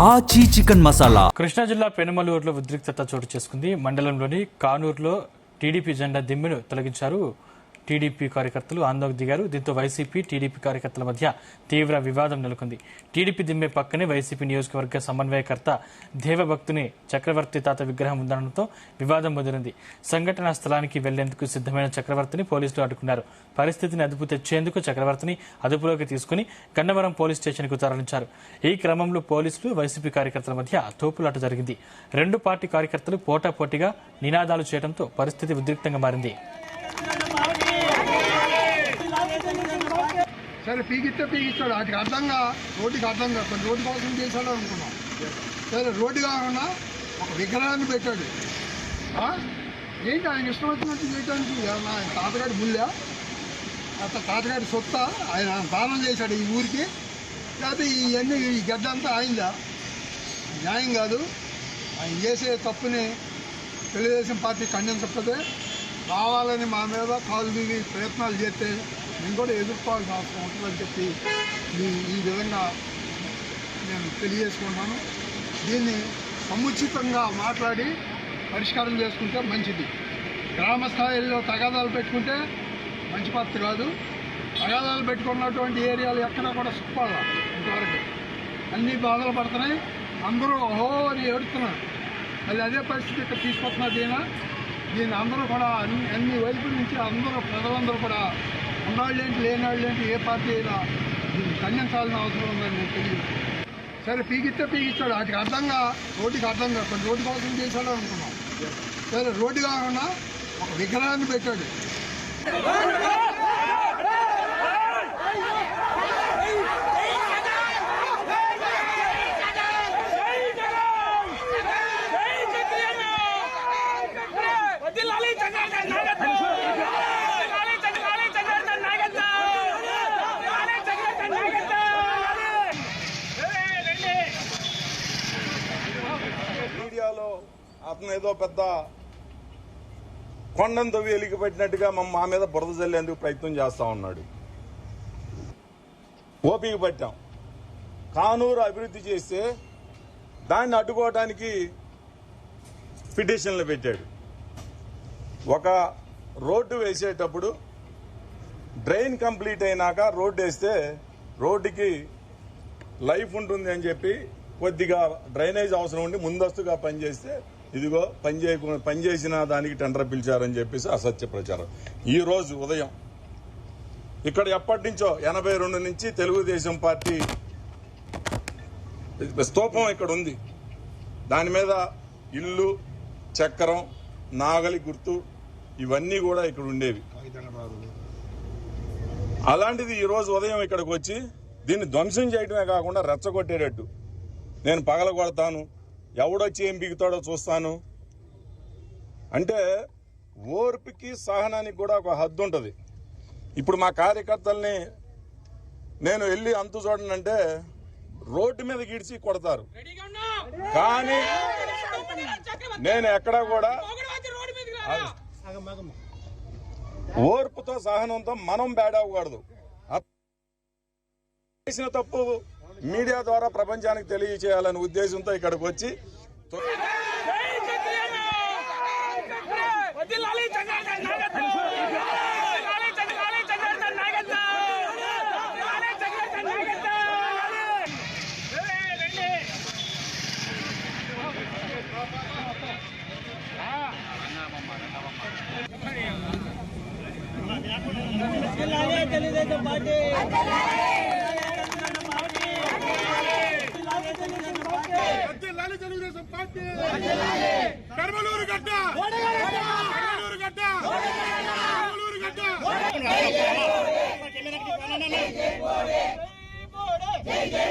ఆచి చికెన్ మసాలా. కృష్ణా జిల్లా పెనుమలూరులో ఉద్రిక్తత చోటు చేసుకుంది. మండలంలోని కానూరులో టీడీపీ జెండా దిమ్మెను తొలగించారు. టీడీపీ కార్యకర్తలు ఆందోళన దిగారు. దీంతో వైసీపీ టీడీపీ కార్యకర్తల మధ్య తీవ్ర వివాదం నెలకొంది. టీడీపీ దిమ్మె పక్కనే వైసీపీ నియోజకవర్గ సమన్వయకర్త దేవభక్తుని చక్రవర్తి తాత విగ్రహం ఉండడంతో వివాదం ముదిరింది. సంఘటనా స్థలానికి వెళ్లేందుకు సిద్దమైన చక్రవర్తిని పోలీసులు అడ్డుకున్నారు. పరిస్థితిని అదుపు తెచ్చేందుకు చక్రవర్తిని అదుపులోకి తీసుకుని గన్నవరం పోలీస్ స్టేషన్కు తరలించారు. ఈ క్రమంలో పోలీసులు వైసీపీ కార్యకర్తల మధ్య తోపులాట జరిగింది. రెండు పార్టీ కార్యకర్తలు పోటాపోటీగా నినాదాలు చేయడంతో పరిస్థితి ఉద్రిక్తంగా మారింది. సరే పీకిస్తాడు వాటికి అర్థంగా రోడ్డుకి అర్థంగా కొన్ని రోడ్డు కోసం చేశాడు అనుకున్నాం. సరే రోడ్డు కాకుండా ఒక విగ్రహాన్ని పెట్టాడు. ఏంటి ఆయన ఇష్టం వచ్చినట్టు చేయడానికి నా తాతగారి ముళ్ళా తాతగారి సొత్త ఆయన దానం చేశాడు ఈ ఊరికి. లేకపోతే ఇవన్నీ ఈ గడ్డ అంతా ఆయిందా? న్యాయం కాదు. ఆయన చేసే తప్పుని తెలుగుదేశం పార్టీ ఖండించకపోతే రావాలని మా మీద కాలు దిగి ప్రయత్నాలు చేస్తే నేను కూడా ఎదుర్కోవాల్సిన అవసరం ఉంటుందని చెప్పి ఈ విధంగా నేను తెలియజేసుకుంటాను. దీన్ని సముచితంగా మాట్లాడి పరిష్కారం చేసుకుంటే మంచిది. గ్రామ స్థాయిలో తగాదాలు పెట్టుకుంటే మంచి పద్ధతి కాదు. తగాదాలు పెట్టుకున్నటువంటి ఏరియాలు ఎక్కడా కూడా సుఖపడాల. ఇంతవరకు అన్నీ బాధలు పడుతున్నాయి. అందరూ ఓహో అని ఏడుతున్నారు. మళ్ళీ అదే పరిస్థితి ఇక్కడ తీసుకొస్తున్నారు. దీన్ని అందరూ కూడా అన్ని వైపుల నుంచి అందరూ ప్రజలందరూ కూడా ఉన్నవాళ్ళేంటి లేనివాళ్ళేంటి ఏ పార్టీ అయినా దీన్ని ఖండించాల్సిన అవసరం ఉందని నేను తెలియదు. సరే పీకిస్తాడు వాటికి అర్థంగా రోడ్డుకి అర్థంగా కొన్ని రోడ్డు కోసం చేశాడు అనుకున్నాం. సరే రోడ్డు కాకుండా ఒక విగ్రహాన్ని పెట్టాడు. మీడియాలో అతను ఏదో పెద్ద కొండంతో వెలికి పెట్టినట్టుగా మా మీద బురద జల్లేందుకు ప్రయత్నం చేస్తా ఉన్నాడు. ఓపిక పట్టాం. కానూరు అభివృద్ధి చేస్తే దాన్ని అడ్డుకోవడానికి పిటిషన్లు పెట్టాడు. ఒక రోడ్డు వేసేటప్పుడు డ్రైన్ కంప్లీట్ అయినాక రోడ్డు వేస్తే రోడ్డుకి లైఫ్ ఉంటుంది అని చెప్పి కొద్దిగా డ్రైనేజ్ అవసరం ఉండి ముందస్తుగా పనిచేస్తే ఇదిగో పనిచేసిన దానికి టెండర్ పిలిచారని చెప్పేసి అసత్య ప్రచారం. ఈ రోజు ఉదయం ఇక్కడ ఎప్పటి నుంచో 82 నుంచి తెలుగుదేశం పార్టీ స్తూపం ఇక్కడ ఉంది. దాని మీద ఇల్లు, చక్రం, నాగలి గుర్తు ఇవన్నీ కూడా ఇక్కడ ఉండేవి. అలాంటిది ఈ రోజు ఉదయం ఇక్కడికి వచ్చి దీన్ని ధ్వంసం చేయడమే కాకుండా రెచ్చగొట్టేటట్టు నేను పగల కొడతాను, ఎవడొచ్చి ఏం బిగుతాడో చూస్తాను అంటే ఓర్పుకి సహనానికి కూడా ఒక హద్దు ఉంటుంది. ఇప్పుడు మా కార్యకర్తల్ని నేను వెళ్ళి అంతు చూడనంటే రోడ్డు మీద గిడిచి కొడతారు. కానీ నేను ఎక్కడా కూడా ఓర్పుతో సహనంతో మనం బేడవకూడదు. చేసిన తప్పు మీడియా ద్వారా ప్రపంచానికి తెలియచేయాలనే ఉద్దేశంతో ఇక్కడికి వచ్చి తెలుగుదేశం పార్టీ తెలుగుదేశం పార్టీ పెరుమలూరు గడ్డ పెరుమలూరు గడ్డ పెరుమలూరు గడ్డ జై జై